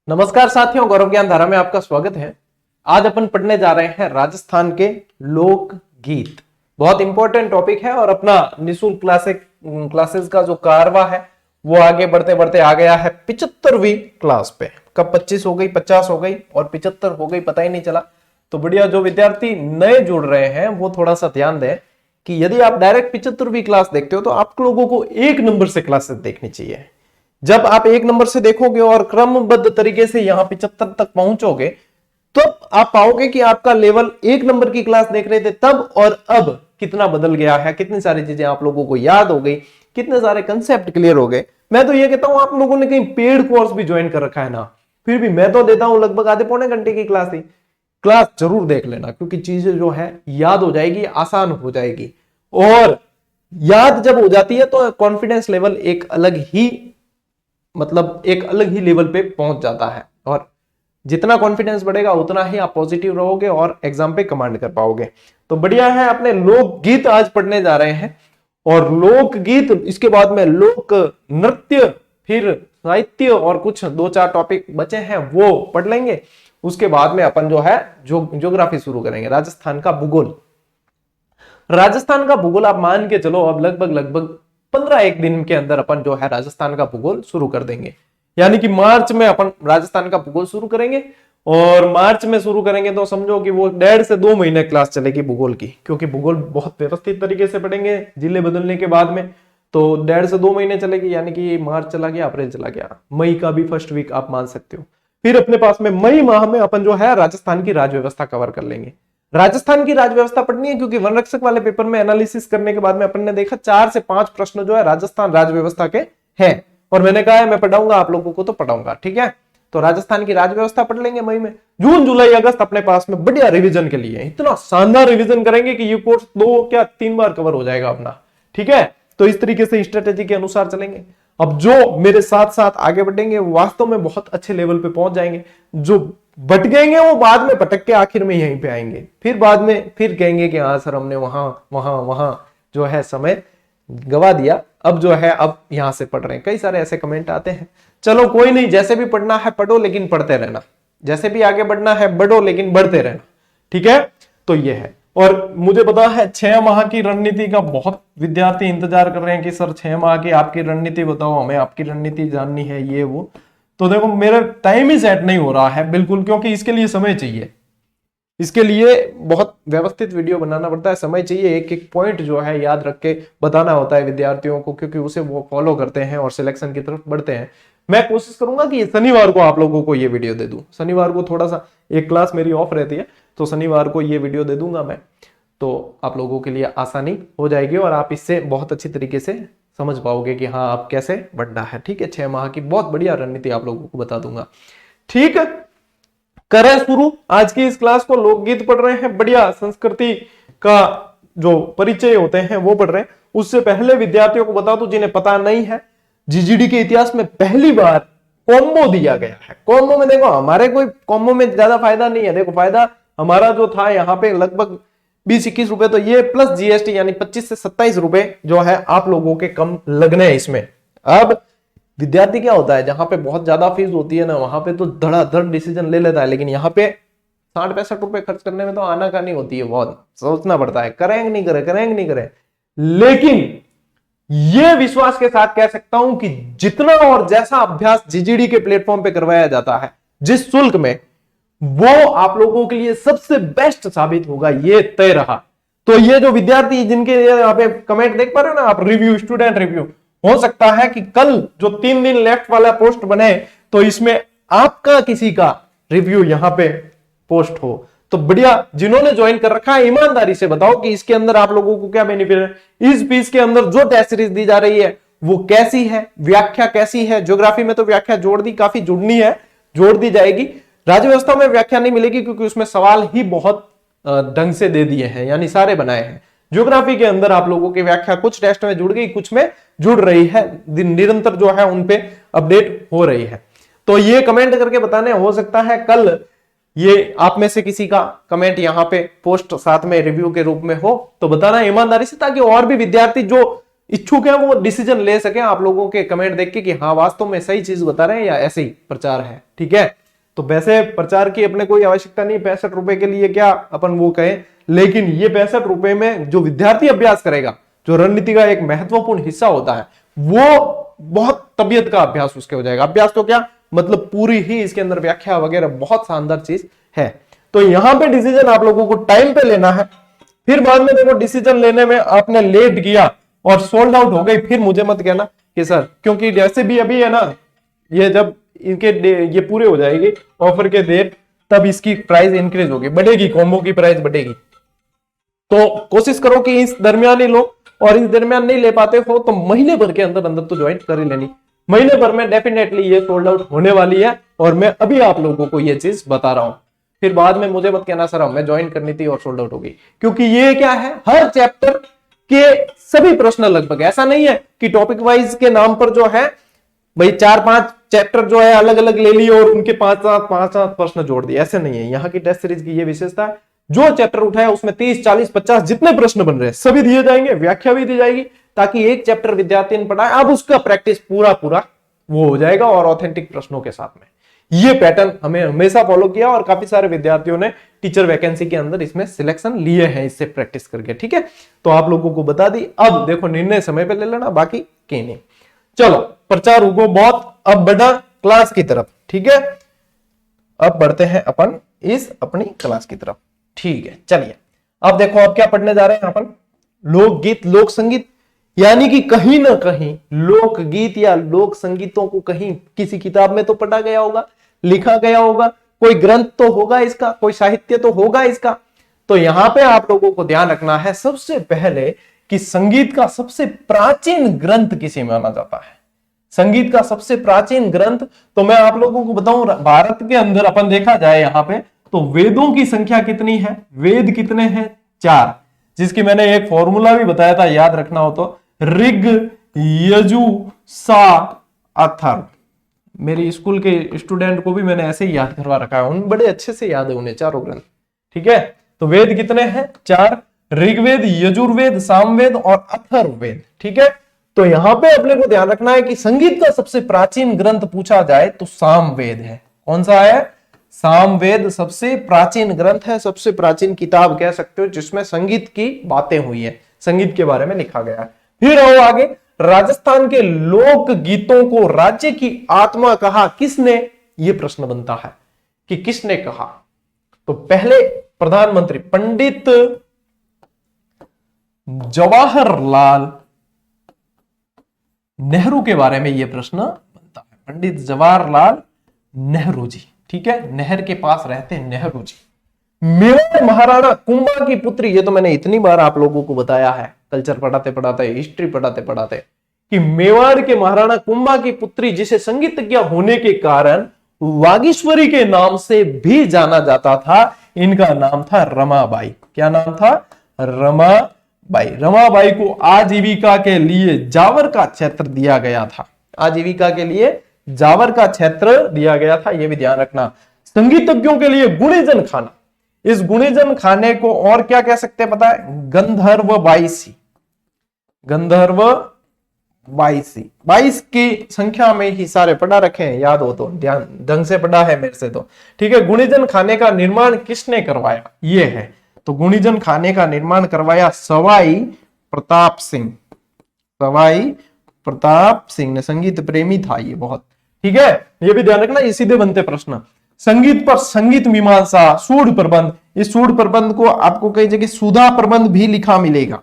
नमस्कार साथियों, गौरव ज्ञान धारा में आपका स्वागत है। आज अपन पढ़ने जा रहे हैं राजस्थान के लोक गीत। बहुत इंपॉर्टेंट टॉपिक है और अपना निःशुल्क क्लासेस का जो कारवा है वो आगे बढ़ते बढ़ते आ गया है 75वीं क्लास पे। कब 25 हो गई, 50 हो गई और 75 हो गई, पता ही नहीं चला। तो बढ़िया, जो विद्यार्थी नए जुड़ रहे हैं वो थोड़ा सा ध्यान दें कि यदि आप डायरेक्ट 75वीं क्लास देखते हो तो आप लोगों को 1 नंबर से क्लासेस देखनी चाहिए। जब आप 1 नंबर से देखोगे और क्रमबद्ध तरीके से यहां 75 तक पहुंचोगे तो आप पाओगे कि आपका लेवल 1 नंबर की क्लास देख रहे थे तब और अब कितना बदल गया है, कितनी सारी चीजें आप लोगों को याद हो गई, कितने सारे कंसेप्ट क्लियर हो गए। मैं तो ये कहता हूं आप लोगों ने कहीं पेड कोर्स भी ज्वाइन कर रखा है ना, फिर भी मैं तो देता हूं लगभग आधे पौने घंटे की क्लास ही। क्लास जरूर देख लेना, क्योंकि चीजें जो है याद हो जाएगी, आसान हो जाएगी। और याद जब हो जाती है तो कॉन्फिडेंस लेवल एक अलग ही लेवल पे पहुंच जाता है। और जितना कॉन्फिडेंस बढ़ेगा उतना ही आप पॉजिटिव रहोगे और एग्जाम पे कमांड कर पाओगे। तो बढ़िया है, अपने लोकगीत आज पढ़ने जा रहे हैं। और लोकगीत, इसके बाद में लोक नृत्य, फिर साहित्य और कुछ 2-4 टॉपिक बचे हैं वो पढ़ लेंगे। उसके बाद में अपन जो है ज्योग्राफी शुरू करेंगे, राजस्थान का भूगोल। राजस्थान का भूगोल आप मान के चलो अब लगभग 15 दिन के अंदर अपन जो है राजस्थान का भूगोल शुरू कर देंगे। यानी कि मार्च में अपन राजस्थान का भूगोल शुरू करेंगे। और मार्च में शुरू करेंगे तो समझो कि वो 1.5 से 2 महीने क्लास चलेगी भूगोल की, क्योंकि भूगोल बहुत व्यवस्थित तरीके से पढ़ेंगे जिले बदलने के बाद में। तो 1.5 से 2 महीने चलेगी, यानी कि मार्च चला गया, अप्रैल चला गया, मई का भी फर्स्ट वीक आप मान सकते हो। फिर अपने पास में मई माह में अपन जो है राजस्थान की राज्य व्यवस्था कवर कर लेंगे। राजस्थान की राज्य व्यवस्था पढ़नी है क्योंकि वन रक्षक वाले पेपर में एनालिसिस करने के बाद में अपन ने देखा 4 से 5 प्रश्न जो है राजस्थान राज्य व्यवस्था के हैं। और मैंने कहा है मैं पढ़ाऊंगा आप लोगों को, तो पढ़ाऊंगा, ठीक है। तो राजस्थान की राज्य व्यवस्था पढ़ लेंगे मई में। जून जुलाई अगस्त अपने पास में बढ़िया रिवीजन के लिए, इतना शानदार रिवीजन करेंगे कि ये कोर्स 2 बार कवर हो जाएगा अपना, ठीक है। तो इस तरीके से स्ट्रेटेजी के अनुसार चलेंगे। अब जो मेरे साथ साथ आगे बढ़ेंगे वो वास्तव में बहुत अच्छे लेवल पे पहुंच जाएंगे। जो भटक गएंगे वो बाद में भटक के आखिर में यहीं पे आएंगे, फिर बाद में फिर कहेंगे कि हाँ सर हमने वहां जो है समय गवा दिया, अब जो है अब यहां से पढ़ रहे हैं। कई सारे ऐसे कमेंट आते हैं। चलो कोई नहीं, जैसे भी पढ़ना है पढ़ो लेकिन पढ़ते रहना, जैसे भी आगे बढ़ना है बढ़ो लेकिन बढ़ते रहना, ठीक है। तो ये है। और मुझे पता है 6 माह की रणनीति का बहुत विद्यार्थी इंतजार कर रहे हैं कि सर 6 माह की आपकी रणनीति बताओ, हमें आपकी रणनीति जाननी है, ये वो। तो देखो मेरा टाइम ही सेट नहीं हो रहा है बिल्कुल, क्योंकि इसके लिए समय चाहिए, इसके लिए बहुत व्यवस्थित वीडियो बनाना पड़ता है, समय चाहिए, एक एक पॉइंट जो है याद रख के बताना होता है विद्यार्थियों को, क्योंकि उसे वो फॉलो करते हैं और सिलेक्शन की तरफ बढ़ते हैं। मैं कोशिश करूंगा कि शनिवार को आप लोगों को ये वीडियो दे दूं। शनिवार को थोड़ा सा एक क्लास मेरी ऑफ रहती है, तो शनिवार को ये वीडियो दे दूंगा मैं, तो आप लोगों के लिए आसानी हो जाएगी और आप इससे बहुत अच्छी तरीके से समझ पाओगे कि हाँ आप कैसे बढ़ना है, ठीक है। 6 माह की बहुत बढ़िया रणनीति आप लोगों को बता दूंगा, ठीक है। करें शुरू आज की इस क्लास को। लोकगीत पढ़ रहे हैं, बढ़िया संस्कृति का जो परिचय होते हैं वो पढ़ रहे हैं। उससे पहले विद्यार्थियों को बता दूं जिन्हें पता नहीं है, जीजीडी के इतिहास में पहली बार कॉम्बो दिया गया है। कॉम्बो में देखो हमारे कोई कॉम्बो में ज्यादा फायदा नहीं है। देखो फायदा हमारा जो था यहाँ पे लगभग 20-21 रुपए, तो ये प्लस जीएसटी यानी 25 से 27 रुपए जो है आप लोगों के कम लगने हैं इसमें। अब विद्यार्थी क्या होता है, जहां पे बहुत ज्यादा फीस होती है ना, वहां पे तो धड़ाधड़ डिसीजन ले लेता है, लेकिन यहाँ पे 60-65 रुपए खर्च करने में तो आनाकानी होती है, बहुत सोचना पड़ता है, करेंगे नहीं करें। लेकिन ये विश्वास के साथ कह सकता हूं कि जितना और जैसा अभ्यास जीजीडी के प्लेटफॉर्म पे करवाया जाता है जिस शुल्क में, वो आप लोगों के लिए सबसे बेस्ट साबित होगा, ये तय रहा। तो ये जो विद्यार्थी जिनके यहाँ पे कमेंट देख पा रहे हो ना आप, रिव्यू, स्टूडेंट रिव्यू, हो सकता है कि कल जो 3 दिन लेफ्ट वाला पोस्ट बने तो इसमें आपका किसी का रिव्यू यहां पे पोस्ट हो। तो बढ़िया, जिन्होंने ज्वाइन कर रखा है ईमानदारी से बताओ कि इसके अंदर आप लोगों को क्या बेनिफिट है। इस फीस के अंदर जो टेस्ट सीरीज दी जा रही है वो कैसी है, व्याख्या कैसी है। ज्योग्राफी में तो व्याख्या जोड़ दी, काफी जुड़नी है, जोड़ दी जाएगी। राज्य व्यवस्था में व्याख्या नहीं मिलेगी क्योंकि उसमें सवाल ही बहुत ढंग से दे दिए हैं, यानी सारे बनाए हैं। ज्योग्राफी के अंदर आप लोगों की व्याख्या कुछ टेस्ट में जुड़ गई, कुछ में जुड़ रही है, निरंतर जो है उनपे अपडेट हो रही है। तो ये कमेंट करके बताने, हो सकता है कल ये आप में से किसी का कमेंट यहाँ पे पोस्ट साथ में रिव्यू के रूप में हो, तो बताना ईमानदारी से, ताकि और भी विद्यार्थी जो इच्छुक है वो डिसीजन ले सके आप लोगों के कमेंट देख के कि हाँ वास्तव में सही चीज बता रहे हैं या ऐसे ही प्रचार है। ठीक है, तो वैसे प्रचार की अपने कोई आवश्यकता नहीं, 65 रुपए के लिए क्या अपन वो कहें, लेकिन ये 65 रुपए में जो विद्यार्थी अभ्यास करेगा, जो रणनीति का एक महत्वपूर्ण हिस्सा होता है, वो बहुत तबियत का अभ्यास उसके हो जाएगा। अभ्यास तो क्या मतलब पूरी ही इसके अंदर व्याख्या वगैरह बहुत शानदार चीज है। तो यहां पे डिसीजन आप लोगों को टाइम पे लेना है। फिर बाद में देखो डिसीजन लेने में आपने लेट किया और सोल्ड आउट हो गई, फिर मुझे मत कहना कि सर, क्योंकि जैसे भी अभी है ना, ये जब इनके ये पूरे हो जाएगी ऑफर के डेट, तब इसकी प्राइस इंक्रीज होगी, बढ़ेगी, कॉम्बो की प्राइस बढ़ेगी। तो कोशिश करो कि इस दरमियान ही लो, और इस दरमियान नहीं ले पाते हो तो महीने भर के अंदर अंदर तो ज्वाइन कर ही लेनी। महीने भर में डेफिनेटली ये सोल्ड आउट होने वाली है, और मैं अभी आप लोगों को ये चीज बता रहा हूं। फिर बाद में मुझे मत कहना सर मैं ज्वाइन करनी थी और सोल्ड आउट हो गई, क्योंकि ये क्या है, हर चैप्टर के सभी प्रश्न लगभग, ऐसा नहीं है कि टॉपिक वाइज के नाम पर जो है भाई 4-5 चैप्टर जो है अलग अलग ले लिए और उनके 5-7 प्रश्न जोड़ दिए, ऐसे नहीं है। यहाँ की टेस्ट सीरीज की ये विशेषता है, जो चैप्टर उठाया उसमें 30, 40, 50 जितने प्रश्न बन रहे हैं सभी दिए जाएंगे, व्याख्या भी दी जाएगी, ताकि एक चैप्टर विद्यार्थी ने पढ़ा, अब उसका प्रैक्टिस पूरा वो हो जाएगा और ऑथेंटिक प्रश्नों के साथ में। ये पैटर्न हमें हमेशा फॉलो किया और काफी सारे विद्यार्थियों ने टीचर वैकेंसी के अंदर इसमें सिलेक्शन लिए हैं इससे प्रैक्टिस करके। ठीक है, तो आप लोगों को बता दी। अब देखो निर्णय समय पे ले लेना, बाकी के नहीं। चलो प्रचार हुआ बहुत, अब बढ़ा क्लास की तरफ। ठीक है, अब बढ़ते हैं अपन इस अपनी क्लास की तरफ। ठीक है, चलिए अब देखो अब क्या पढ़ने जा रहे हैं अपन, लोकगीत लोक संगीत, यानी कि कहीं ना कहीं लोकगीत या लोक संगीतों को कहीं किसी किताब में तो पढ़ा गया होगा, लिखा गया होगा, कोई ग्रंथ तो होगा इसका, कोई साहित्य तो होगा इसका। तो यहां पे आप लोगों को ध्यान रखना है सबसे पहले कि संगीत का सबसे प्राचीन ग्रंथ किसे माना जाता है। संगीत का सबसे प्राचीन ग्रंथ, तो मैं आप लोगों को बताऊं, भारत के अंदर अपन देखा जाए यहां पे तो वेदों की संख्या कितनी है, वेद कितने हैं, 4, जिसकी मैंने एक फॉर्मूला भी बताया था, याद रखना हो तो, ऋग, यजु, साम, अथर्व। मेरी स्कूल के स्टूडेंट को भी मैंने ऐसे ही याद करवा रखा है, उन बड़े अच्छे से याद है उन्हें चारों ग्रंथ। ठीक है, तो वेद कितने हैं, 4, ऋग्वेद, यजुर्वेद, सामवेद और अथर्ववेद। ठीक है, तो यहां पे अपने को ध्यान रखना है कि संगीत का सबसे प्राचीन ग्रंथ पूछा जाए तो सामवेद है। कौन सा है, सामवेद सबसे प्राचीन ग्रंथ है, सबसे प्राचीन किताब कह सकते हो जिसमें संगीत की बातें हुई है, संगीत के बारे में लिखा गया है। फिर आओ आगे, राजस्थान के लोक गीतों को राज्य की आत्मा कहा किसने, यह प्रश्न बनता है कि किसने कहा। तो पहले प्रधानमंत्री पंडित जवाहरलाल नेहरू के बारे में यह प्रश्न बनता है, पंडित जवाहरलाल नेहरू जी। ठीक है, नहर के पास रहते नेहरू जी। मेवाड़ महाराणा कुंभा की पुत्री, ये तो मैंने इतनी बार आप लोगों को बताया है कल्चर पढ़ाते पढ़ाते, हिस्ट्री पढ़ाते पढ़ाते, कि मेवाड़ के महाराणा कुंभा की पुत्री जिसे संगीतज्ञ होने के कारण वागीश्वरी के नाम से भी जाना जाता था, इनका नाम था रमाबाई। क्या नाम था, रमाबाई। रमाबाई को आजीविका के लिए जावर का क्षेत्र दिया गया था, आजीविका के लिए जावर का क्षेत्र दिया गया था, यह भी ध्यान रखना। संगीतज्ञों के लिए गुणीजन खाना, इस गुणीजन खाने को और क्या कह सकते हैं पता है, गंधर्व बाईसी। गंधर्व बाईसी, 22 की संख्या में ही सारे पढ़ा रखे हैं, याद हो तो, ध्यान ढंग से पढ़ा है मेरे से तो। ठीक है, गुणीजन खाने का निर्माण किसने करवाया, ये है, तो गुणीजन खाने का निर्माण करवाया सवाई प्रताप सिंह। सवाई प्रताप सिंह ने, संगीत प्रेमी था ये बहुत। ठीक है, ये भी ध्यान रखना, ये सीधे बनते प्रश्न। संगीत पर संगीत मीमांसा, सूढ़ प्रबंध, इस सूढ़ प्रबंध को आपको कई जगह सुधा प्रबंध भी लिखा मिलेगा,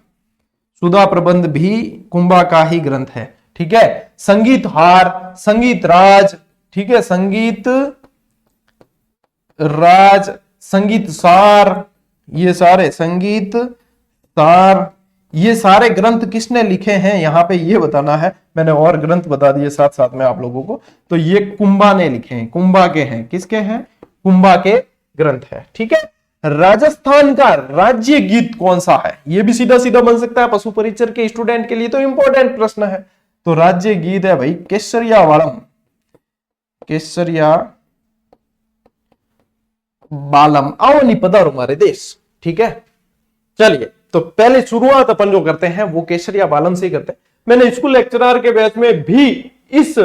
सुधा प्रबंध भी कुंभा का ही ग्रंथ है। ठीक है, संगीत हार, संगीत राज, ठीक है, संगीत राज, संगीत सार, ये सारे संगीत सार, ये सारे ग्रंथ किसने लिखे हैं यहां पे ये बताना है। मैंने और ग्रंथ बता दिए साथ साथ में आप लोगों को, तो ये कुंभा ने लिखे हैं, कुंभा के हैं, किसके हैं, कुंभा के ग्रंथ है। ठीक है, राजस्थान का राज्य गीत कौन सा है, ये भी सीधा सीधा बन सकता है, पशु परिचर के स्टूडेंट के लिए तो इंपॉर्टेंट प्रश्न है। तो राज्य गीत है भाई केसरिया वालम, केसरिया बालम, आओ नहीं पधारो हमारे देश। ठीक है, चलिए तो पहले शुरुआत अपन जो करते हैं वो केसरिया बालम से ही करते हैं। मैंने स्कूल लेक्चरर के बैच में भी इस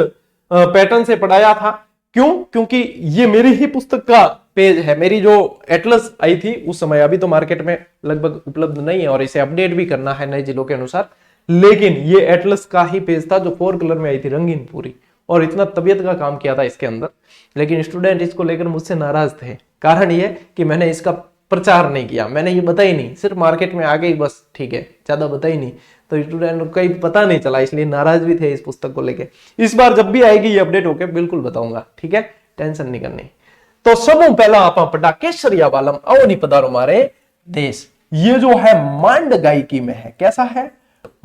पैटर्न से पढ़ाया था। क्यों? क्योंकि ये मेरी ही पुस्तक का पेज है, मेरी जो एटलस आई थी उस समय, अभी तो मार्केट में लगभग उपलब्ध नहीं है और इसे अपडेट भी करना है नए जिलों के अनुसार, लेकिन ये एटलस का ही पेज था जो 4 कलर में आई थी, रंगीन पूरी, और इतना तबीयत का काम किया था इसके अंदर। लेकिन स्टूडेंट इसको लेकर मुझसे नाराज थे, कारण ये कि मैंने इसका प्रचार नहीं किया, मैंने ये बताई नहीं, सिर्फ मार्केट में आ गई बस, ठीक है, ज्यादा बताई नहीं, तो स्टूडेंट को कहीं पता नहीं चला, इसलिए नाराज भी थे इस पुस्तक को लेके। इस बार जब भी आएगी ये अपडेट होके बिल्कुल बताऊंगा, ठीक है, टेंशन नहीं करनी। तो सबों पहला आप पढ़ा केसरिया बालम आओ नी पधारो मारे देश। ये जो है मांड गायकी में है, कैसा है?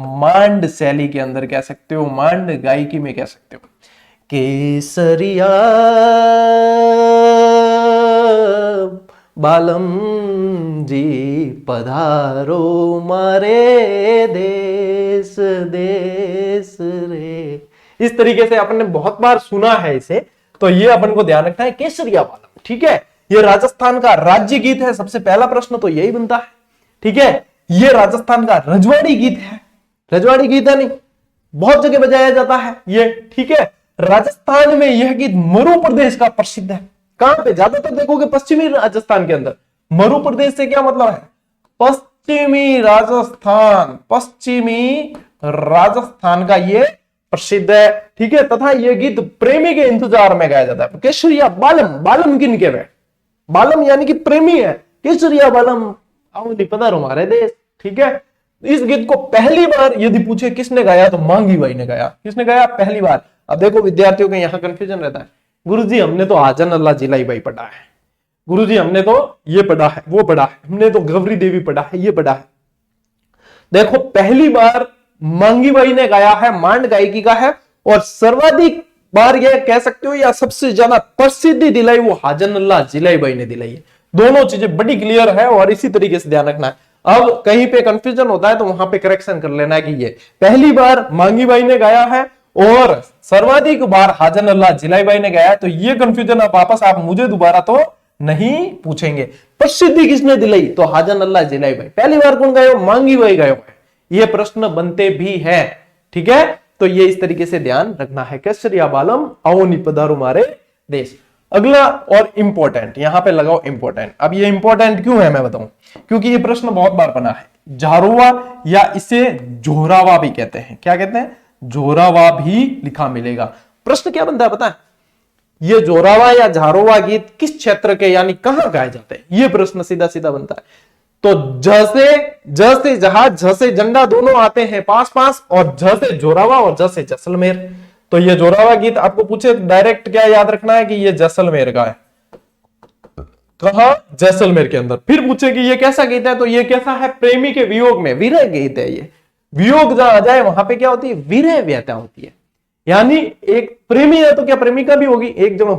मांड शैली के अंदर कह सकते हो, मांड गायकी में कह सकते हो। केसरिया बालम जी पधारो मारे देश देश रे। इस तरीके से अपन ने बहुत बार सुना है इसे, तो ये अपन को ध्यान रखना है, केसरिया बालम, ठीक है। ये राजस्थान का राज्य गीत है, सबसे पहला प्रश्न तो यही बनता है, ठीक है। ये राजस्थान का रजवाड़ी गीत है, रजवाड़ी गीत है नहीं, बहुत जगह बजाया जाता है ये, ठीक है। राजस्थान में यह गीत मरु प्रदेश का प्रसिद्ध है। कहां पे? ज्यादातर देखोगे पश्चिमी राजस्थान के अंदर। मरु प्रदेश से क्या मतलब है? पश्चिमी राजस्थान, पश्चिमी राजस्थान का ये प्रसिद्ध है, ठीक है। तथा ये गीत प्रेमी के इंतजार में गाया जाता है। केसरिया बालम, बालम किन के वे? बालम यानी कि प्रेमी है, केसरिया बालम आओ नी पधारो मारे देश, ठीक है। इस गीत को पहली बार यदि पूछे किसने गाया तो मांगी बाई ने गाया। किसने गाया? पहली बार। अब देखो विद्यार्थियों के यहाँ कंफ्यूजन रहता है, गुरुजी हमने तो आजन अल्लाह जिलाई बाई पढ़ा है, गुरुजी हमने तो ये पढ़ा है, वो पढ़ा है, हमने तो गौरी देवी पढ़ा है, ये पढ़ा है। देखो पहली बार मांगी बाई ने गाया है, मांड गायकी का है, और सर्वाधिक बार यह कह सकते हो या सबसे ज्यादा प्रसिद्धि दिलाई वो हाजन अल्लाह जिलाई बाई ने दिलाई है। दोनों चीजें बड़ी क्लियर है और इसी तरीके से ध्यान रखना है। अब कहीं पे कंफ्यूजन होता है तो वहां पे करेक्शन कर लेना है कि ये पहली बार मांगी बाई ने गाया है और सर्वाधिक बार हाजन अल्लाह जिलाई बाई ने गाया है, तो ये कंफ्यूजन अब वापस आप मुझे दोबारा तो नहीं पूछेंगे। प्रसिद्धि किसने दिलाई? तो हाजन अल्लाह जिलाई बाई। पहली बार कौन गायो? मांगी बाई गायो है। ये प्रश्न बनते भी है, ठीक है। तो ये इस तरीके से ध्यान रखना है। केसरिया बालम आओ नी पधारो मारे देश। अगला और इंपॉर्टेंट, यहां पे लगाओ इंपॉर्टेंट। अब ये इंपॉर्टेंट क्यों है मैं बताऊं, क्योंकि ये प्रश्न बहुत बार बना है। झारोवा या इसे जोरावा भी कहते हैं। क्या कहते हैं? जोरावा भी लिखा मिलेगा। प्रश्न क्या बनता है पता है? ये जोरावा या झारोवा गीत किस क्षेत्र के यानी कहां गाए जाते हैं, ये प्रश्न सीधा सीधा बनता है। तो जैसे जहाज, जैसे झंडा दोनों आते हैं पास पास, और जैसे जोरावा और जैसे जैसलमेर। तो ये जोरावा गीत आपको पूछे डायरेक्ट क्या याद रखना है कि ये जैसलमेर का है। कहा? जैसलमेर के अंदर। फिर पूछे कि ये कैसा गीत है, तो ये कैसा है? प्रेमी के वियोग में, विरह गीत है ये। वियोग जहां आ जाए वहां पे क्या होती है? विरह व्यथा होती है। यानी एक प्रेमी है तो क्या प्रेमिका भी होगी? एक जन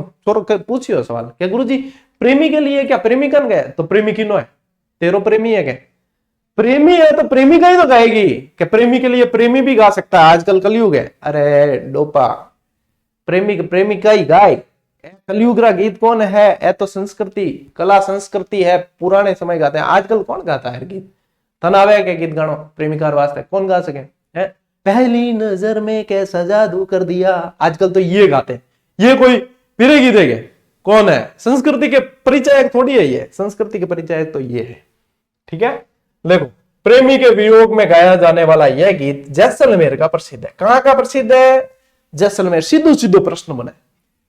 पूछियो सवाल, क्या गुरुजी प्रेमी के लिए क्या प्रेमिकन गए? तो प्रेमी किनो है? तेरो प्रेमी है क्या? प्रेमी है तो प्रेमिका ही तो गाएगी। क्या प्रेमी के लिए प्रेमी भी गा सकता है? आजकल कलयुग है। अरे डोपा, प्रेमी प्रेमिका ही गाय। कलयुग का गीत कौन है? ए तो संस्कृति, कला संस्कृति है, पुराने समय गाते हैं। आजकल कौन गाता है गीत? तनावे के गीत गानो प्रेमिका वास्ते कौन गा सके? है पहली नजर में कैसा जादू कर दिया, आजकल तो ये गाते हैं। ये कोई फिरे गीत है? कौन है? संस्कृति के परिचय थोड़ी है ये, संस्कृति के परिचय तो ये है, ठीक है। देखो प्रेमी के वियोग में गाया जाने वाला यह गीत जैसलमेर का प्रसिद्ध है। कहां का प्रसिद्ध है? जैसलमेर। सीधो सीधो प्रश्न बने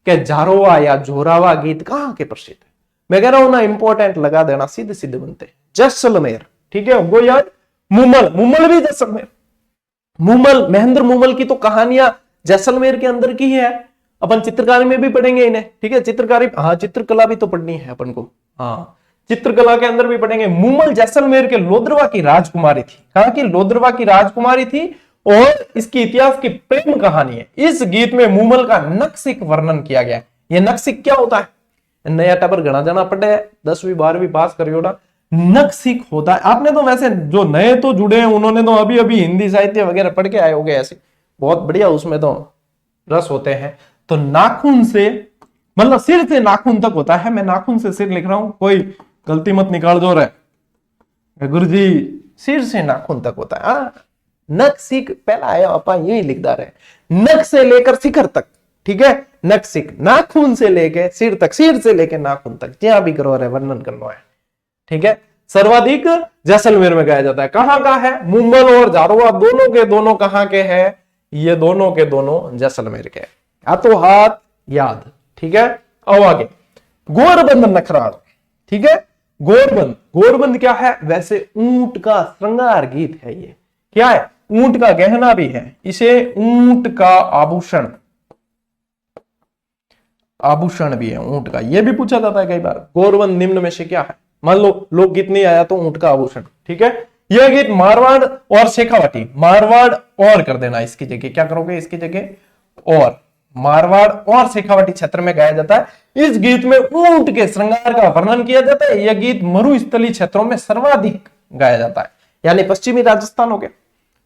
कि झारोवा या जोरावा गीत कहां के प्रसिद्ध है। मैं कह रहा हूं ना, इंपॉर्टेंट लगा देना, सीधे सीधे बनते। जैसलमेर, ठीक है। वो याद मुमल, मुमल भी जैसलमेर। मुमल, महेंद्र मुमल की तो कहानियां जैसलमेर के अंदर की है। अपन चित्रकारी में भी पढ़ेंगे इन्हें, ठीक है। चित्रकारी, हाँ चित्रकला भी तो पढ़नी है अपन को, हाँ चित्रकला के अंदर भी पढ़ेंगे। मुमल जैसलमेर के लोद्रवा की राजकुमारी थी। कहां की? लोद्रवा की राजकुमारी थी, और इसकी इतिहास की प्रेम कहानी है। इस गीत में मुमल का नक्सिक वर्णन किया गया है। ये नक्सिक क्या होता है? नया टापर घना जाना पड़े, 10वीं 12वीं पास करियो ना। नक्सिक होता है, आपने तो वैसे जो नए तो जुड़े हैं उन्होंने तो अभी अभी हिंदी साहित्य वगैरह पढ़ के आए होंगे, ऐसे बहुत बढ़िया उसमें तो रस होते हैं। तो नाखून से मतलब सिर से नाखून तक होता है। मैं नाखून से सिर लिख रहा हूं, कोई गलती मत निकाल जो रहे गुरुजी, सिर से नाखून तक होता है। नख सीख पहला आया अपन यही लिखदा रहे, नख से लेकर शिखर तक, ठीक है, नख सीख, नाखून से लेके सिर तक, सिर से लेके नाखून तक, जहां भी करो रहे वर्णन करना है, ठीक है। सर्वाधिक जैसलमेर में गाया जाता है। कहां का है? मुंबल और जारोवा दोनों के दोनों कहां के हैं? ये दोनों के दोनों जैसलमेर के। हाथों हाथ याद, ठीक है। अब आगे गोरबंद नखराल, ठीक है। गोरबंद, गोरबंद क्या है? वैसे ऊंट का श्रृंगार गीत है ये। क्या है? ऊंट का गहना भी है, इसे ऊंट का आभूषण, आभूषण भी है ऊंट का। यह भी पूछा जाता है कई बार, गोरबंद निम्न में से क्या है? मान लो लोकगीत नहीं आया तो ऊंट का आभूषण, ठीक है। यह गीत मारवाड़ और शेखावाटी, मारवाड़ और कर देना इसकी जगह, क्या करोगे इसकी जगह? और मारवाड़ और शेखावाटी क्षेत्र में गाया जाता है। इस गीत में ऊंट के श्रृंगार का वर्णन किया जाता है। यह गीत मरुस्थलीय क्षेत्रों में सर्वाधिक गाया जाता है, यानी पश्चिमी राजस्थान हो गया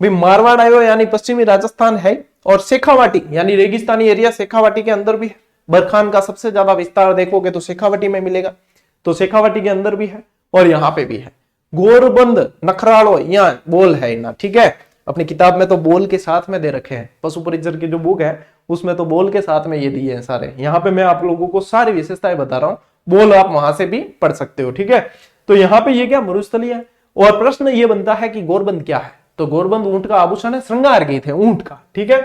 भाई, मारवाड़ आयो यानी पश्चिमी राजस्थान है, और शेखावाटी यानी रेगिस्तानी एरिया शेखावाटी के अंदर भी है। बरखान का सबसे ज्यादा विस्तार देखोगे तो शेखावाटी में मिलेगा, तो शेखावाटी के अंदर भी है और यहां पे भी है। गोरबंद नखरालो यहाँ बोल है ना, ठीक है। अपनी किताब में तो बोल के साथ में दे रखे हैं, पशु परिचर की जो बुक है उसमें तो बोल के साथ में ये दिए हैं सारे। यहाँ पे मैं आप लोगों को सारी विशेषताएं बता रहा हूं, बोल आप वहां से भी पढ़ सकते हो, ठीक है। तो यहाँ पे ये क्या मरुस्थलीय है। और प्रश्न ये बनता है कि गोरबंद क्या है? तो गोरबंद ऊंट का आभूषण है, श्रृंगार गीत है ऊंट का, ठीक है।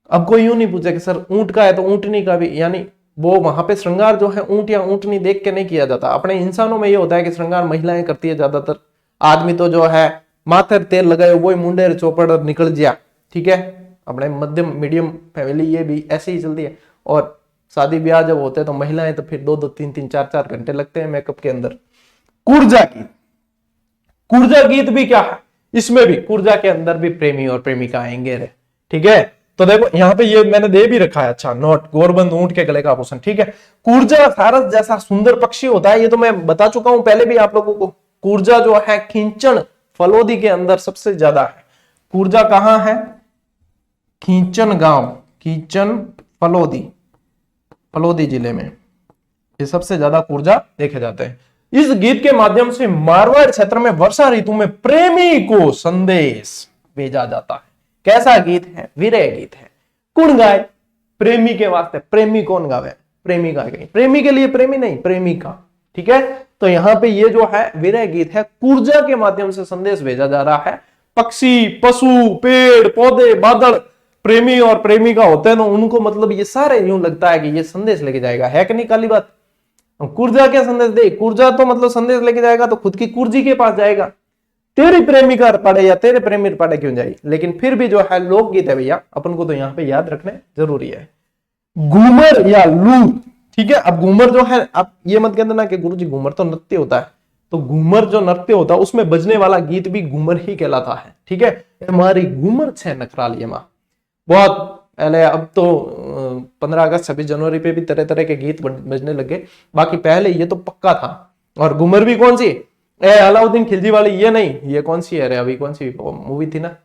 अब कोई यूं नहीं पूछे कि सर ऊंट का है तो ऊंटनी का भी, यानी वो वहां पे श्रृंगार जो है ऊंट या ऊंटनी देख के नहीं किया जाता। अपने इंसानों में ये होता है कि श्रृंगार महिलाएं करती है ज्यादातर, आदमी तो जो है माथे तेल लगाए वो मुंडे चौपड़ निकल गया, ठीक है। अपने मध्यम मीडियम फैमिली ये भी ऐसे ही चलती है। और शादी ब्याह जब होते हैं तो महिलाएं तो फिर 2-2, 3-3, 4-4 घंटे लगते हैं मेकअप के अंदर। कुर्जा गीत, कुर्जा गीत भी क्या है? इसमें भी कुर्जा के अंदर भी प्रेमी और प्रेमिका आएंगे रे, ठीक है। तो देखो यहाँ पे ये मैंने दे भी रखा है, अच्छा नोट, गोरबंद ऊंट के गले का आभूषण, ठीक है। कुर्जा सारस जैसा सुंदर पक्षी होता है, ये तो मैं बता चुका हूं पहले भी आप लोगों को। कुर्जा जो है खींचन फलोदी के अंदर सबसे ज्यादा है। कुर्जा कहां है? खींचन गांव, खींचन फलोदी, फलोदी जिले में ये सबसे ज्यादा कुर्जा देखे जाते हैं। इस गीत के माध्यम से मारवाड़ क्षेत्र में वर्षा ऋतु में प्रेमी को संदेश भेजा जाता है। कैसा गीत है? विरह गीत है। कौन गाए? प्रेमी के वास्ते। प्रेमी कौन गावे? प्रेमिका गई। प्रेमी के लिए प्रेमी नहीं, प्रेमिका, ठीक है। तो यहाँ पे ये जो है विरह गीत है, कुर्जा के माध्यम से संदेश भेजा जा रहा है। पक्षी, पशु, पेड़ पौधे, बादल, प्रेमी और प्रेमिका होते हैं ना, उनको मतलब ये सारे यूं लगता है कि ये संदेश लेके जाएगा, है कि नहीं? काली बात। कुर्जा क्या संदेश दे? कुर्जा तो मतलब संदेश लेके जाएगा तो खुद की कुर्जी के पास जाएगा, तेरी प्रेमिका पढ़े या तेरे प्रेमी पढ़े क्यों जाए। लेकिन फिर भी जो है लोकगीत है भैया, अपन को तो यहाँ पे याद रखने जरूरी है। घूमर या लूर, ठीक है। अब घूमर जो है, आप ये मत कहते ना कि गुरुजी घूमर तो नृत्य होता है, तो घूमर जो नृत्य होता है उसमें बजने वाला गीत भी घूमर ही कहलाता है, ठीक है। हमारी घूमर छे नखरालिया मां, बहुत पहले, अब तो 15 अगस्त 26 जनवरी पे भी तरह तरह के गीत बजने लगे, बाकी पहले ये तो पक्का था। और घूमर भी कौन सी? अलाउद्दीन खिलजी वाली, ये नहीं, ये कौन सी है? अभी कौन सी मूवी थी ना,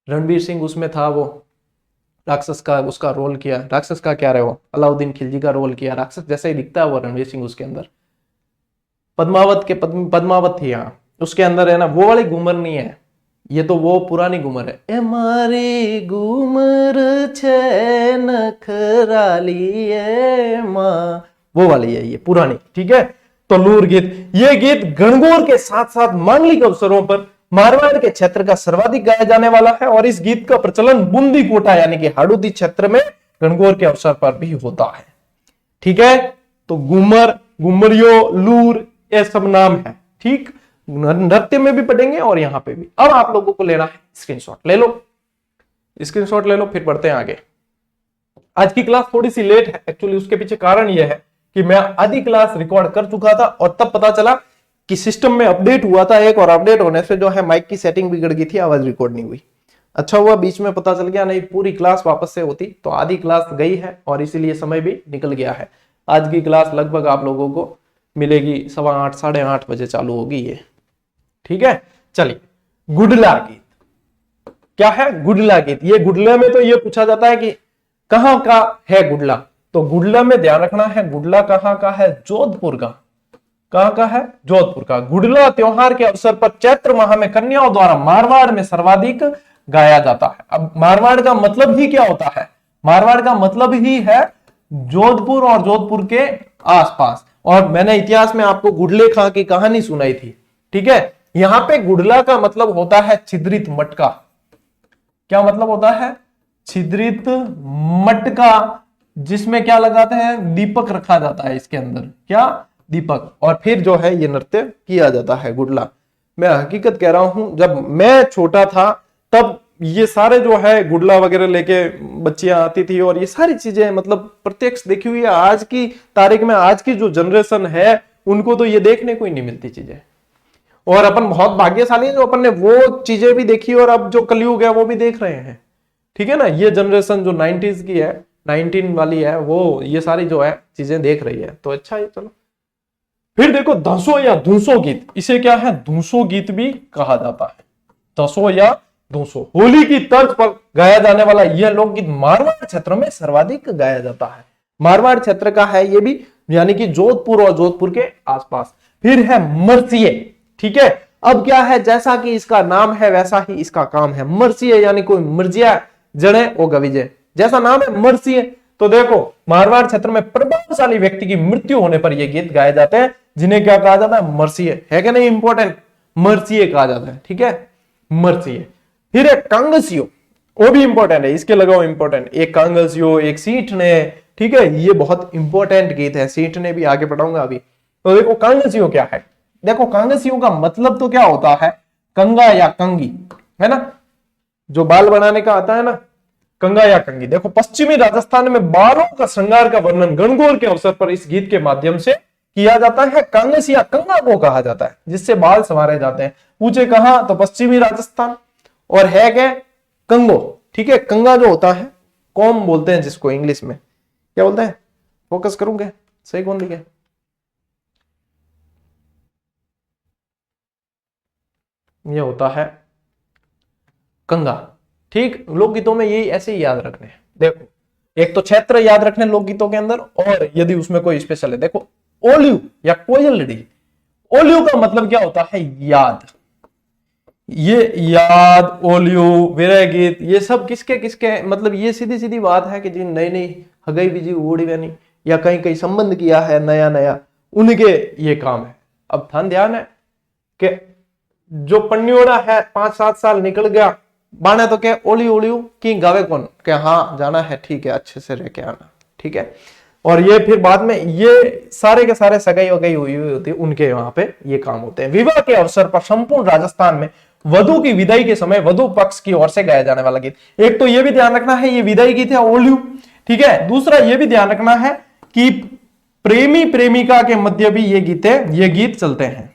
रणवीर सिंह उसमें था, वो राक्षस का उसका रोल किया, राक्षस का क्या रहे वो, अलाउद्दीन खिलजी का रोल किया, राक्षस जैसे ही दिखता है वो रणवीर सिंह उसके अंदर। पद्मावत के पद्मावत थी यहाँ, उसके अंदर है ना, वो वाली घूमर नहीं है, ये तो वो पुरानी घूमर है। ए मारी घूमर छे नखराली ए मां, वो वाली है ये पुरानी, ठीक है। तो लूर गीत, ये गीत गणगौर के साथ साथ मांगलिक अवसरों पर मारवाड़ के क्षेत्र का सर्वाधिक गाया जाने वाला है। और इस गीत का प्रचलन बूंदी कोटा यानी कि हाड़ौती क्षेत्र में गणगौर के अवसर पर भी होता है, ठीक है। तो घूमर, घुमरियो, लूर, ये सब नाम है, ठीक। नृत्य में भी पढ़ेंगे और यहां पे भी। अब आप लोगों को लेना है स्क्रीनशॉट, ले लो स्क्रीनशॉट ले लो, फिर बढ़ते हैं आगे। आज की क्लास थोड़ी सी लेट है, एक्चुअली उसके पीछे कारण यह है कि मैं आधी क्लास रिकॉर्ड कर चुका था और तब पता चला कि सिस्टम में अपडेट हुआ था एक, और अपडेट होने से जो है माइक की सेटिंग बिगड़ गई थी, आवाज रिकॉर्ड नहीं हुई। अच्छा हुआ बीच में पता चल गया, नहीं पूरी क्लास वापस से होती तो आधी क्लास गई है और इसीलिए समय भी निकल गया है। आज की क्लास लगभग आप लोगों को मिलेगी 8:15 साढ़े 8 बजे चालू होगी ये, ठीक है। चलिए, गुडला गीत क्या है? गुडला गीत। ये गुडला में तो ये पूछा जाता है कि कहां का है गुडला, तो गुडला में ध्यान रखना है, गुडला कहां का है? जोधपुर का, कहाँ का है? जोधपुर का। गुडला त्योहार के अवसर पर चैत्र माह में कन्याओं द्वारा मारवाड़ में सर्वाधिक गाया जाता है। अब मारवाड़ का मतलब ही क्या होता है? मारवाड़ का मतलब ही है जोधपुर और जोधपुर के आसपास। और मैंने इतिहास में आपको गुडले खां की कहानी सुनाई थी, ठीक है। यहां पे गुडला का मतलब होता है छिद्रित मटका। क्या मतलब होता है? छिद्रित मटका, जिसमें क्या लगाते हैं? दीपक रखा जाता है इसके अंदर। क्या? दीपक। और फिर जो है ये नृत्य किया जाता है गुडला। मैं हकीकत कह रहा हूं, जब मैं छोटा था तब ये सारे जो है गुडला वगैरह लेके बच्चियां आती थी और ये सारी चीजें मतलब प्रत्यक्ष देखी हुई है। आज की तारीख में आज की जो जनरेशन है उनको तो ये देखने को ही नहीं मिलती चीजें। और अपन बहुत भाग्यशाली है जो अपन ने वो चीजें भी देखी और अब जो कलयुग है वो भी देख रहे हैं, ठीक है ना। ये जनरेशन जो 90s की है, 19 वाली है, वो ये सारी जो है चीजें देख रही है, तो अच्छा है। चलो फिर देखो दसों या दूसों गीत, इसे क्या है? दूसों गीत भी कहा जाता है। दसों या दूसों, होली की तर्ज पर गाया जाने वाला यह लोकगीत मारवाड़ क्षेत्र में सर्वाधिक गाया जाता है। मारवाड़ क्षेत्र का है ये भी, यानी कि जोधपुर और जोधपुर के आसपास। फिर है मरसिये, ठीक है। अब क्या है? जैसा कि इसका नाम है वैसा ही इसका काम है। मरसिये यानी कोई मर्जिया जड़े ओ गविजे, जैसा नाम है मरसिये। तो देखो मारवाड़ क्षेत्र में प्रभावशाली व्यक्ति की मृत्यु होने पर यह गीत गाए जाते हैं, जिन्हें क्या कहा जाता है? मरसिये। है कि नहीं? इंपॉर्टेंट, मरसिये कहा जाता है, ठीक है, मरसिये। फिर एक कांगसियो, वो भी इंपॉर्टेंट है, इसके लगाओ इंपॉर्टेंट। एक कांगसियो, एक सीठ ने, ठीक है, ये बहुत इंपॉर्टेंट गीत है। सीठ ने भी आगे पढ़ाऊंगा अभी। तो देखो कांगसियो क्या है? देखो कांगसियो का मतलब तो क्या होता है? कंगा या कंगी, है ना, जो बाल बनाने का आता है ना, कंगा या कंगी। देखो पश्चिमी राजस्थान में बालों का श्रृंगार का वर्णन गणगौर के अवसर पर इस गीत के माध्यम से किया जाता है। कांगस या कंगा को कहा जाता है जिससे बाल संवारे जाते हैं। पूछे कहां? तो पश्चिमी राजस्थान। और है क्या? कंगो, ठीक है। कंगा जो होता है, कॉम बोलते हैं जिसको इंग्लिश में, क्या बोलते हैं? फोकस करूंगे, सही कौन दिखे? ये होता है कंगा, ठीक। लोकगीतों में यही ऐसे ही याद रखने हैं। देखो एक तो क्षेत्र याद रखने लोकगीतों के अंदर, और यदि उसमें कोई स्पेशल है। देखो ओलियू या कोयलड़ी, ओलियू का मतलब क्या होता है? याद। ये याद, ओलियो, विरह गीत, ये सब किसके किसके, मतलब ये सीधी सीधी बात है कि जिन नई नई हगई बीजी ओड़ी बनी या कहीं कहीं संबंध किया है नया नया, उनके ये काम है। अब ध्यान है कि जो पन्नियोड़ा है 5-7 साल निकल गया बाने, तो क्या ओली ओलियो की गावे कौन? क्या हाँ जाना है, ठीक है, अच्छे से रह के आना, ठीक है। और ये फिर बाद में ये सारे के सारे सगाई वगाई हुई होती है, उनके वहां पे ये काम होते हैं। विवाह के अवसर पर संपूर्ण राजस्थान में वधु की विदाई के समय वधु पक्ष की ओर से गाया जाने वाला गीत। एक तो ये भी ध्यान रखना है ये विदाई गीत है ओलियू, ठीक है। दूसरा ये भी ध्यान रखना है कि प्रेमी प्रेमिका के मध्य भी ये गीत चलते हैं।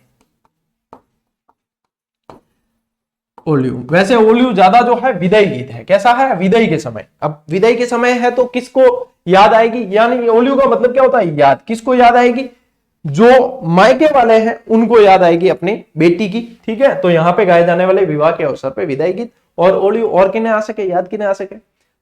ओलियू, वैसे ओलियू ज्यादा जो है विदाई गीत है। कैसा है? विदाई के समय। अब विदाई के समय है तो किसको याद आएगी? यानी ओलियू का मतलब क्या होता है? याद। किसको याद आएगी? जो मायके वाले हैं उनको याद आएगी अपनी बेटी की, ठीक है। तो यहाँ पे गाए जाने वाले विवाह के अवसर पे विदाई गीत और ओलियू। और किन्हें आ सके याद? किन्हें आ सके?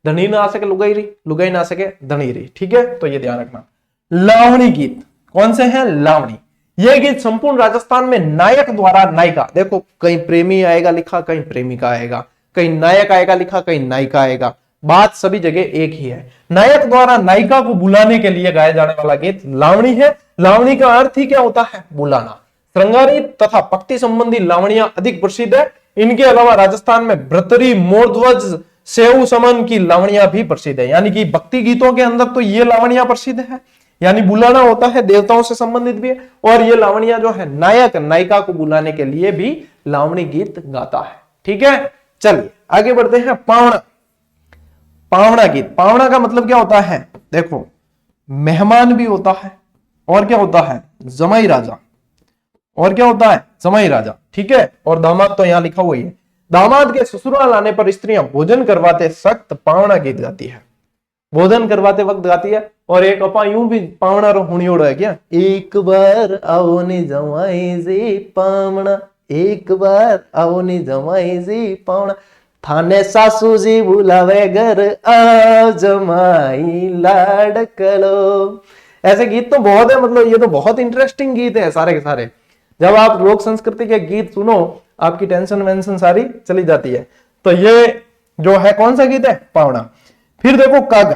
धनी ना आ सके लुगाई री, लुगाई ना आ सके धनी री, ठीक है। तो ये ध्यान रखना। लावणी गीत कौन से हैं? लावणी। यह गीत संपूर्ण राजस्थान में नायक द्वारा नायिका, देखो कहीं प्रेमी आएगा लिखा, कहीं प्रेमिका आएगा, कहीं नायक आएगा लिखा, कहीं नायिका आएगा, बात सभी जगह एक ही है। नायक द्वारा नायिका को बुलाने के लिए गाया जाने वाला गीत लावणी है। लावणी का अर्थ ही क्या होता है? बुलाना। श्रृंगारी तथा भक्ति संबंधी लावणियां अधिक प्रसिद्ध है। इनके अलावा राजस्थान में भ्रतरी, मोरध्वज, सेऊ समन की लावणियां भी प्रसिद्ध है। यानी कि भक्ति गीतों के अंदर तो ये लावणियां प्रसिद्ध है, यानी बुलाना होता है, देवताओं से संबंधित भी है। और ये लावणियां जो है नायक नायिका को बुलाने के लिए भी लावणी गीत गाता है, ठीक है। चलिए आगे बढ़ते हैं। पावना। पावना गीत, पावना का मतलब क्या होता है? देखो मेहमान भी होता है, और क्या होता है? जमाई राजा। और क्या होता है? जमाई राजा, ठीक है। और दामाद तो यहां लिखा हुआ ही है। दामाद के ससुराल आने पर स्त्रियां भोजन करवाते सख्त पावना गीत गाती है। भोजन करवाते वक्त गाती है। और एक अपा यूं भी पावना रो हुणियोड़ो है क्या? एक बार आओ ने जमाई जी पावना, एक बार आओ ने जमाई जी पावना, थाने सासू जी बुलावे घर आ जमाई लाड कलो, ऐसे गीत तो बहुत है, मतलब ये तो बहुत इंटरेस्टिंग गीत है सारे के सारे। जब आप लोक संस्कृति के गीत सुनो आपकी टेंशन वेंशन सारी चली जाती है। तो ये जो है कौन सा गीत है, पावड़ा। फिर देखो कागा,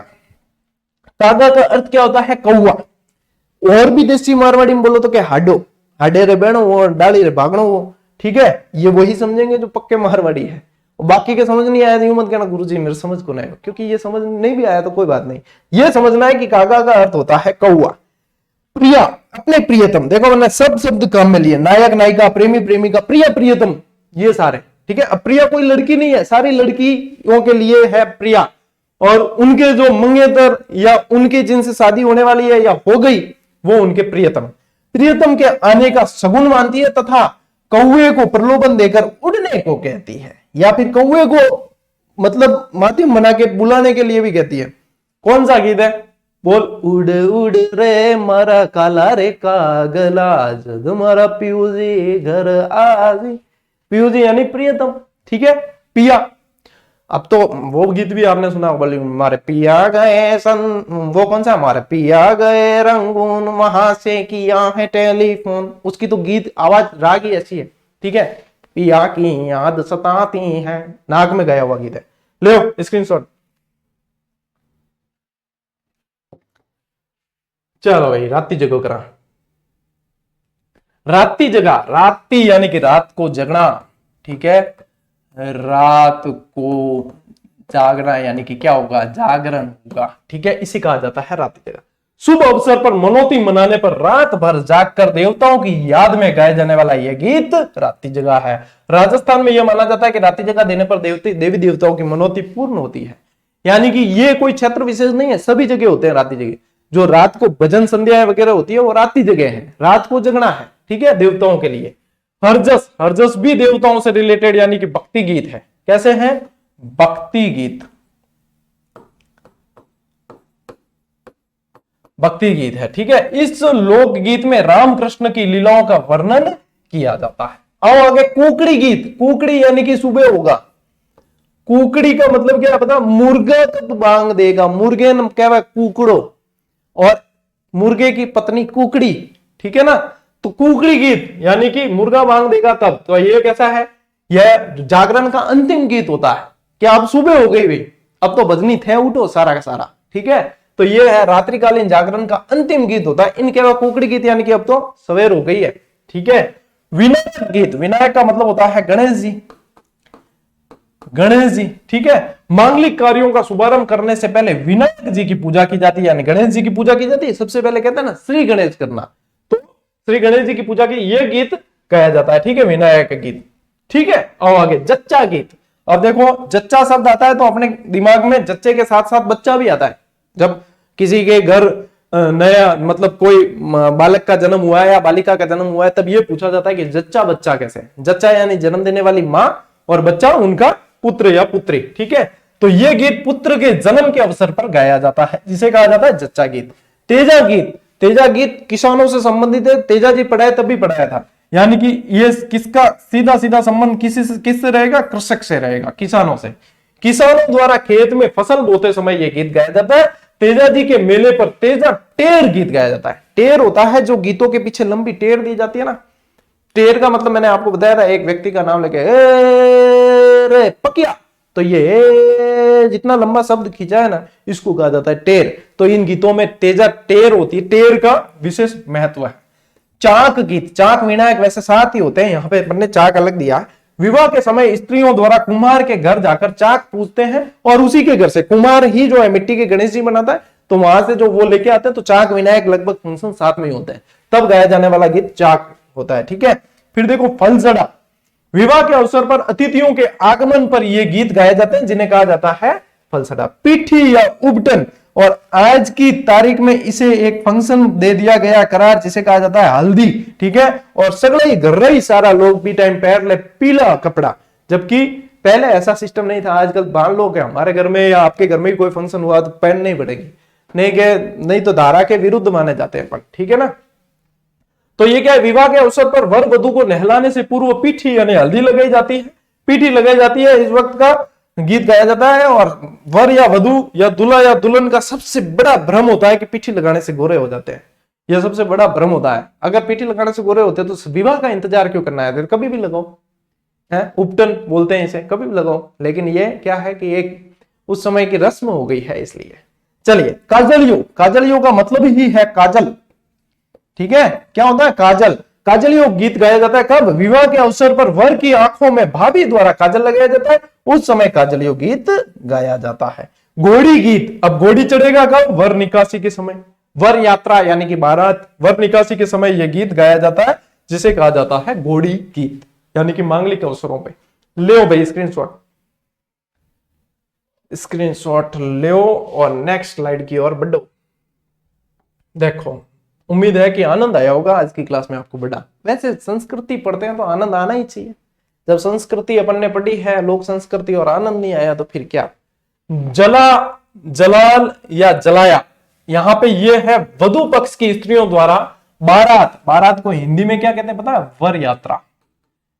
कागा का अर्थ क्या होता है, कौवा। और भी देसी मारवाड़ी में बोलो तो क्या, हाडो, हाडे रे बहनो और डाली रे भागणो वो, ठीक है। ये वही समझेंगे जो पक्के मारवाड़ी है। बाकी के समझ नहीं आया तो मत कहना गुरुजी मेरे समझ को नहीं, क्योंकि ये समझ नहीं भी आया तो कोई बात नहीं। ये समझना है कि कागा का अर्थ होता है कौवा। प्रिया, अपने प्रियतम, देखो मैंने सब शब्द काम में लिए, नायक नायिका, प्रेमी प्रेमिका, प्रिय प्रियतम, ये सारे, ठीक है। अब प्रिया कोई लड़की नहीं है, सारी लड़कियों के लिए है प्रिया, और उनके जो मंगेतर या उनके जिनसे शादी होने वाली है या हो गई वो उनके प्रियतम। प्रियतम के आने का शगुन मानती है तथा कौवे को प्रलोभन देकर उड़ने को कहती है, या फिर कौवे को मतलब माध्यम बना के बुलाने के लिए भी कहती है। कौन सा गीत है, बोल, उड़ उड़ रे मारा काला रे कागला, जग मारा पीयूजी घर आजी। पीयूजी यानी प्रियतम, ठीक है। पिया, अब तो वो गीत भी आपने सुना, बोली हमारे पिया गए सन, वो कौन सा, हमारे पिया गए रंगून, वहां से किया है टेलीफोन। उसकी तो गीत आवाज राग ही ऐसी है, ठीक है। पिया की याद सताती है, नाक में गया हुआ गीत है। ले स्क्रीनशॉट। चलो भाई, राती जगो करा, राती जगा, राती यानी कि रात को जगना, ठीक है। रात को जागना यानी कि क्या होगा, जागरण होगा, ठीक है। इसे कहा जाता है राती जगा। शुभ अवसर पर मनोती मनाने पर रात भर जागकर देवताओं की याद में गाया जाने वाला यह गीत राती जगा है। राजस्थान में यह माना जाता है कि राती जगा देने पर देवी देवताओं की मनोती पूर्ण होती है। यानी कि ये कोई क्षेत्र विशेष नहीं है, सभी जगह होते हैं राती जगह। जो रात को भजन संध्या वगैरह होती है वो राती जगह है, रात को जगना है, ठीक है, देवताओं के लिए। हरजस, हरजस भी देवताओं से रिलेटेड यानी कि भक्ति गीत है। कैसे हैं, भक्ति गीत, भक्ति गीत है, ठीक है। इस लोकगीत में रामकृष्ण की लीलाओं का वर्णन किया जाता है। आओ आगे, कुकड़ी गीत। कुकड़ी यानी कि सुबह होगा। कुकड़ी का मतलब क्या पता, मुर्गा कब बांग देगा, मुर्गे ने क्या कुकड़ो, और मुर्गे की पत्नी कुकड़ी, ठीक है ना। तो कुकड़ी गीत यानी कि मुर्गा बांग देगा तब। तो ये कैसा है, यह जागरण का अंतिम गीत होता है कि अब सुबह हो गई भाई, अब तो बजनी थे, उठो सारा का सारा, ठीक है। तो ये है रात्रिकालीन जागरण का अंतिम गीत होता है। इनके अलावा कुकड़ी गीत यानी कि अब तो सवेर हो गई है, ठीक है। विनायक गीत, विनायक का मतलब होता है गणेश जी, गणेश जी, ठीक है। मांगलिक कार्यों का शुभारंभ करने से पहले विनायक जी की पूजा की जाती है, यानी गणेश जी की पूजा की जाती है। सबसे पहले कहते हैं ना श्री गणेश करना, तो श्री गणेश जी की पूजा की यह गीत गाया जाता है, ठीक है, विनायक गीत, ठीक है। और आगे जच्चा गीत। अब देखो जच्चा शब्द आता है तो अपने दिमाग में जच्चे के साथ साथ बच्चा भी आता है। जब किसी के घर नया मतलब कोई बालक का जन्म हुआ है या बालिका का जन्म हुआ है, तब यह पूछा जाता है कि जच्चा बच्चा कैसे। जच्चा यानी जन्म देने वाली माँ, और बच्चा उनका पुत्र या पुत्री, ठीक है। तो यह गीत पुत्र के जन्म के अवसर पर गाया जाता है, जिसे कहा जाता है जच्चा गीत। तेजा गीत, तेजा गीत किसानों से संबंधित है। तेजा जी पढ़ाए तब भी पढ़ाया था, यानी कि ये किसका सीधा सीधा संबंध किससे रहेगा, कृषक से रहेगा, किसानों से। किसानों द्वारा खेत में फसल बोते समय यह गीत गाया जाता है। तेजा जी के मेले पर तेजा टेर गीत गाया जाता है। टेर होता है जो गीतों के पीछे लंबी टेर दी जाती है ना। टेर का मतलब मैंने आपको बताया था, एक व्यक्ति का नाम लेके रे पकिया, तो ये जितना लंबा शब्द खींचा है ना, इसको कहा जाता है टेर। तो इन गीतों में तेजा टेर होती है, टेर का विशेष महत्व है। चाक गीत, चाक विनायक वैसे साथ ही होते हैं, यहाँ पे अपने चाक अलग दिया। विवाह के समय स्त्रियों द्वारा कुम्हार के घर जाकर चाक पूजते हैं, और उसी के घर से कुम्हार ही जो है मिट्टी के गणेश जी बनाता है, तो वहां से जो वो लेके आते हैं, तो चाक विनायक लगभग फंक्शन साथ में ही होते हैं, तब गाया जाने वाला गीत चाक होता है, ठीक है। फिर देखो फलसड़ा, विवाह के अवसर पर अतिथियों के आगमन पर ये गीत गाए जाते हैं, जिन्हें कहा जाता है फलसड़ा। पीठी या उबटन, और आज की तारीख में इसे एक फंक्शन दे दिया गया करार, जिसे कहा जाता है हल्दी, ठीक है। और सगले घर सारा लोग भी टाइम पैर ले पीला कपड़ा, जबकि पहले ऐसा सिस्टम नहीं था। आजकल बाल लोग हैं, हमारे घर में या आपके घर में कोई फंक्शन हुआ तो पहन नहीं पड़ेगी, नहीं तो धारा के विरुद्ध माने जाते हैं, ठीक है ना। तो ये क्या है, विवाह के अवसर पर वर वधु को नहलाने से पूर्व पीठी यानी हल्दी लगाई जाती है। पीठी लगाई जाती है, इस वक्त का गीत गाया जाता है। और वर या वधू या दूल्हा या दुल्हन का सबसे बड़ा भ्रम होता है कि पीठी लगाने से गोरे हो जाते हैं। यह सबसे बड़ा भ्रम होता है। अगर पीठी लगाने से गोरे होते तो विवाह का इंतजार क्यों करना है, कभी भी लगाओ, है उपटन बोलते हैं इसे, कभी भी लगाओ। लेकिन ये क्या है कि एक उस समय की रस्म हो गई है, इसलिए। चलिए, काजल योग। काजल योग का मतलब ही है काजल, ठीक है। क्या होता है, काजल। काजल योग गीत गाया जाता है कब, विवाह के अवसर पर वर की आंखों में भाभी द्वारा काजल लगाया जाता है, उस समय काजल योग गीत गाया जाता है। घोड़ी गीत, अब घोड़ी चढ़ेगा कब, वर निकासी के समय, वर यात्रा यानी कि बारात, वर निकासी के समय यह गीत गाया जाता है, जिसे कहा जाता है घोड़ी गीत, यानी कि मांगलिक अवसरों पे। ले भाई स्क्रीनशॉट, स्क्रीनशॉट ले और नेक्स्ट स्लाइड की ओर बढ़ो। देखो, उम्मीद है कि आनंद आया होगा आज की क्लास में आपको बड़ा। वैसे संस्कृति पढ़ते हैं तो आनंद आना ही चाहिए। जब संस्कृति अपन ने पढ़ी है, लोक संस्कृति, और आनंद नहीं आया तो फिर क्या। जला, जलाल या जलाया, यहां पे ये है वधु पक्ष की स्त्रियों द्वारा बारात। बारात को हिंदी में क्या कहते हैं पता है, वर यात्रा।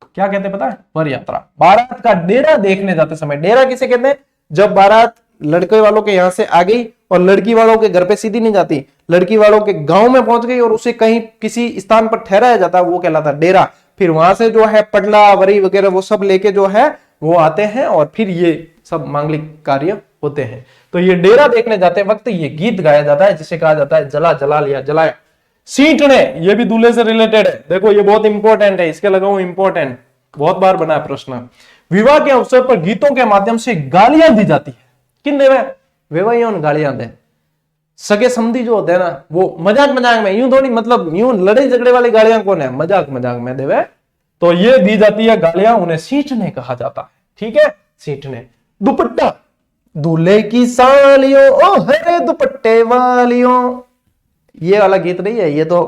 क्या कहते हैं पता है, वर यात्रा। बारात का डेरा देखने जाते समय, डेरा किसे कहते हैं, जब बारात लड़के वालों के यहां से आ गई और लड़की वालों के घर पे सीधी नहीं जाती, लड़की वालों के गांव में पहुंच गई और उसे कहीं किसी स्थान पर ठहराया जाता, वो कहलाता डेरा। फिर वहां से जो है पटला वरी वगैरह वो सब लेके जो है वो आते हैं और फिर ये सब मांगलिक कार्य होते हैं। तो ये डेरा देखने जाते वक्त ये गीत गाया जाता है, जिसे कहा जाता है जला, जला लिया, जलाया। सींटने, ये भी दूल्हे से रिलेटेड है। देखो ये बहुत इंपॉर्टेंट है, इसके लगाओ इंपॉर्टेंट, बहुत बार बना है प्रश्न। विवाह के अवसर पर गीतों के माध्यम से गालियां दी जाती है। किन देवे, विवाहियों ने गालियां दे। सगे समधी जो होते हैं ना, वो मजाक मजाक में, यूं थोड़ी, मतलब यूं लड़ाई झगड़े वाली गालियां कौन है, मजाक मजाक में देवे, तो ये दी जाती है गालियां, उन्हें सींटने कहा जाता है, ठीक है, सींटने। दुपट्टा, दूल्हे की सालियों ओ हरे दुपट्टे वालियों, ये वाला गीत नहीं है, ये तो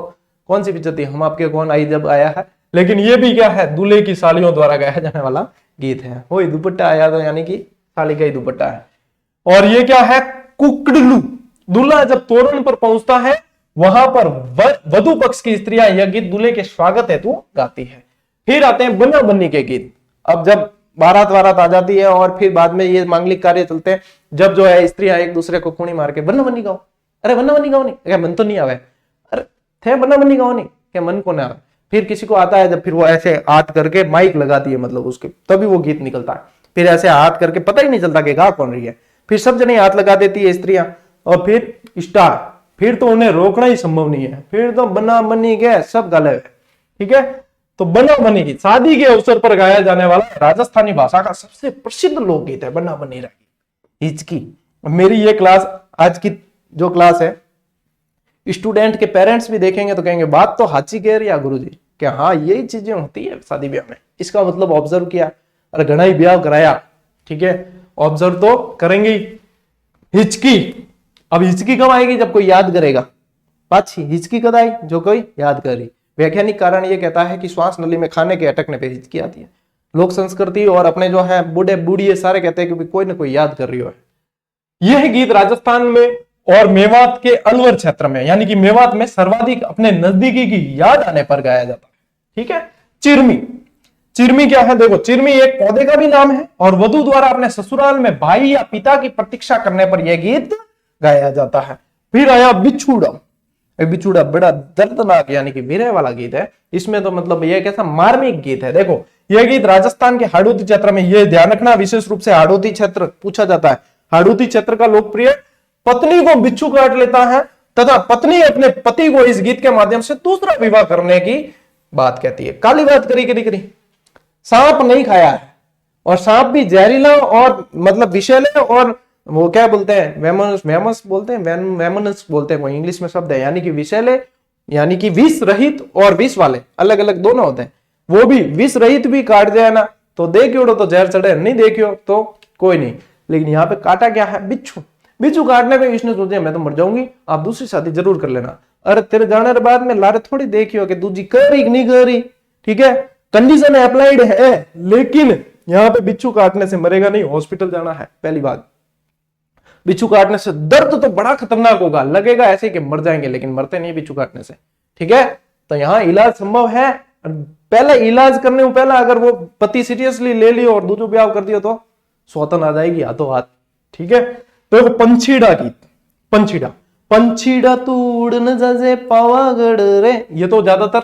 कौन सी पिक्चर थी, हम आपके कौन आई जब आया है, लेकिन ये भी क्या है, दूल्हे की सालियों द्वारा गाया जाने वाला गीत है। वही दुपट्टा आया तो यानी कि साली का ही दुपट्टा है। और ये क्या है, कुकड़लू, दूल्हा जब तोरण पर पहुंचता है वहां पर वधु पक्ष की स्त्रियां यह गीत दूल्हे के स्वागत हेतु गाती है। फिर आते हैं बन्ना बन्नी के गीत। अब जब बारात वारात आ जाती है और फिर बाद में ये मांगलिक कार्य चलते हैं, जब जो है स्त्रियां एक दूसरे को खूनी मार के बन्ना बन्नी गाओ, अरे बन्ना बन्नी गाओ नहीं, क्या मन तो नहीं आवे, अरे थे बन्ना बन्नी गाओ नहीं, क्या मन को ना आवे। फिर किसी को आता है जब, फिर वो ऐसे हाथ करके माइक लगाती है, मतलब उसके तभी वो गीत निकलता है। फिर ऐसे हाथ करके पता ही नहीं चलता कि गा कौन रही है, फिर सब जने हाथ लगा देती है स्त्रियां, और फिर स्टार, फिर तो उन्हें रोकना ही संभव नहीं है, फिर तो बन्ना बन्नी के सब गाले हुए, ठीक है। तो बन्ना बन्नी गीत शादी के अवसर पर गाया जाने वाला राजस्थानी भाषा का सबसे प्रसिद्ध लोकगीत है बन्ना बन्नी रागी। हिचकी, मेरी ये क्लास, आज की जो क्लास है, स्टूडेंट के पेरेंट्स भी देखेंगे तो कहेंगे बात तो हाची कह रही है गुरुजी, क्या हाँ यही चीजें होती है शादी ब्याह में। इसका मतलब ऑब्जर्व किया, अरे घना ही ब्याह कराया, ठीक है, ऑब्जर्व तो करेंगे ही। हिचकी, अब हिचकी कब आएगी, जब कोई याद करेगा। पाछी, हिचकी कब आई, जो कोई याद करी। वैज्ञानिक कारण यह कहता है कि श्वास नली में खाने के अटकने पे हिचकी आती है। लोक संस्कृति और अपने जो है बूढ़े बूढ़ी सारे कहते हैं कि कोई ना कोई याद कर रही हो। यह गीत राजस्थान में और मेवात के अलवर क्षेत्र में, यानी कि मेवात में सर्वाधिक अपने नजदीकी की याद आने पर गाया जाता है, ठीक है। चिरमी, चिरमी क्या है, देखो चिरमी एक पौधे का भी नाम है और वधु द्वारा अपने ससुराल में भाई या पिता की प्रतीक्षा करने पर यह गीत गाया जाता है। फिर आया बिछुड़ा, बिछुड़ा बड़ा दर्दनाक यानी कि विरह वाला गीत है। इसमें तो मतलब यह कैसा मार्मिक गीत है। देखो यह गीत राजस्थान के हाड़ौती क्षेत्र में, यह ध्यान रखना विशेष रूप से हाड़ौती क्षेत्र पूछा जाता है, हाड़ौती क्षेत्र का लोकप्रिय। पत्नी को बिच्छू काट लेता है तथा पत्नी अपने पति को इस गीत के माध्यम से दूसरा विवाह करने की बात कहती है। काली बात करी करी करी, सांप नहीं खाया है, और सांप भी जहरीला और मतलब विषैले, और वो क्या बोलते हैं, वेमस बोलते हैं, वेमनस बोलते हैं, वो इंग्लिश में शब्द है, यानी कि विषैले यानी कि विष रहित और विष वाले अलग अलग दोनों होते हैं। वो भी विष रहित भी काट जाए ना तो देखियो तो जहर चढ़े, नहीं देखियो तो कोई नहीं। लेकिन यहाँ पे काटा क्या है, बिच्छू। बिच्छू काटने पे इसने सोचा मैं तो मर जाऊंगी, आप दूसरी शादी जरूर कर लेना। अरे तेरे जाने के बाद में लारे थोड़ी देखियो कि दूजी कर रही नहीं कर रही, ठीक है, कंडीशन अप्लाइड है, लेकिन यहाँ पे बिच्छू काटने से मरेगा नहीं, हॉस्पिटल जाना है। पहली बात, बिच्छू काटने से दर्द तो बड़ा खतरनाक होगा, लगेगा ऐसे कि मर जाएंगे, लेकिन मरते नहीं बिच्छू काटने से, ठीक है। तो यहाँ इलाज संभव है। पहले इलाज करने को पहला अगर वो पति सीरियसली ले लियो और दूसरा ब्याह कर दियो तो स्वतन आ जाएगी हाथों हाथ। ठीक है, तो देखो पंछीड़ा गीत, पंछीड़ा, पंछीड़ा तू उड़ न जाजे पावागढ़ रे, ये तो ज्यादातर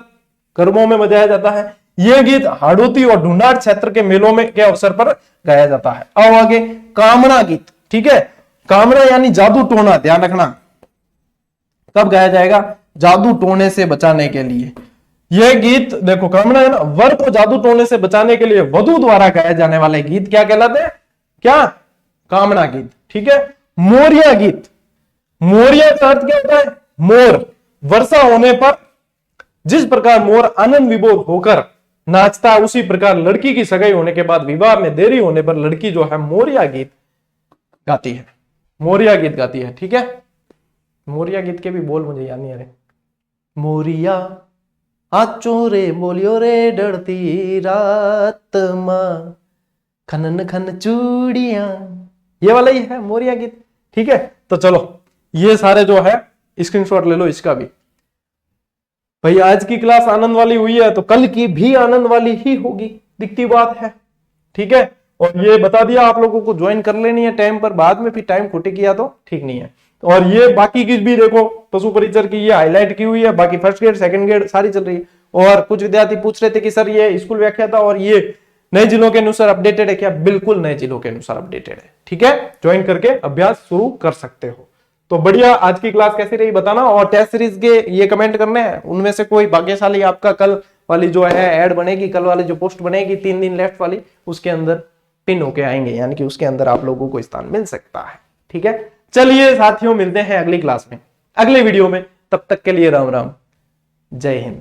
गर्मों में बजाया जाता है। यह गीत हाड़ौती और ढूंढाड़ क्षेत्र के मेलों में के अवसर पर गाया जाता है। अब आगे कामना गीत। ठीक है, कामना यानी जादू टोना, ध्यान रखना कब गाया जाएगा, जादू टोने से बचाने के लिए। यह गीत देखो कामना है ना, वर को जादू टोने से बचाने के लिए वधू द्वारा गाए जाने वाले गीत क्या कहलाते हैं, क्या, कामना गीत। ठीक है, मोरिया गीत, मोरिया का अर्थ क्या होता है, मोर। वर्षा होने पर जिस प्रकार मोर आनंद विभोर होकर नाचता है, उसी प्रकार लड़की की सगाई होने के बाद विवाह में देरी होने पर लड़की जो है मोरिया गीत गाती है, मोरिया गीत गाती है। ठीक है, मोरिया गीत के भी बोल मुझे याद नहीं आ रहे। मोरिया आचो रे बोलियो रे डरती रात मां खनन खन चूड़ियां, ये वाला ही है मोरिया गीत। ठीक है, तो चलो ये सारे जो है स्क्रीनशॉट ले लो इसका भी। भाई आज की क्लास आनंद वाली हुई है तो कल की भी आनंद वाली ही होगी, दिखती बात है। ठीक है, और ये बता दिया आप लोगों को ज्वाइन कर लेनी है टाइम पर, बाद में फिर टाइम खोटे किया तो ठीक नहीं है। और ये बाकी की भी देखो पशु परिचर की ये हाईलाइट की हुई है, बाकी फर्स्ट ग्रेड सेकंड ग्रेड सारी चल रही है। और कुछ विद्यार्थी पूछ रहे थे कि सर ये स्कूल व्याख्या था और ये नए जिलों के अनुसार अपडेटेड है क्या, बिल्कुल नए जिलों के अनुसार अपडेटेड है। ठीक है, ज्वाइन करके अभ्यास शुरू कर सकते हो। तो बढ़िया, आज की क्लास कैसी रही बताना, और टेस्ट सीरीज के ये कमेंट करने हैं, उनमें से कोई भाग्यशाली आपका कल वाली जो है ऐड बनेगी, कल वाली जो पोस्ट बनेगी 3 दिन लेफ्ट वाली, उसके अंदर पिन होके आएंगे, यानी कि उसके अंदर आप लोगों को स्थान मिल सकता है। ठीक है, चलिए साथियों मिलते हैं अगली क्लास में, अगले वीडियो में, तब तक के लिए राम राम, जय हिंद।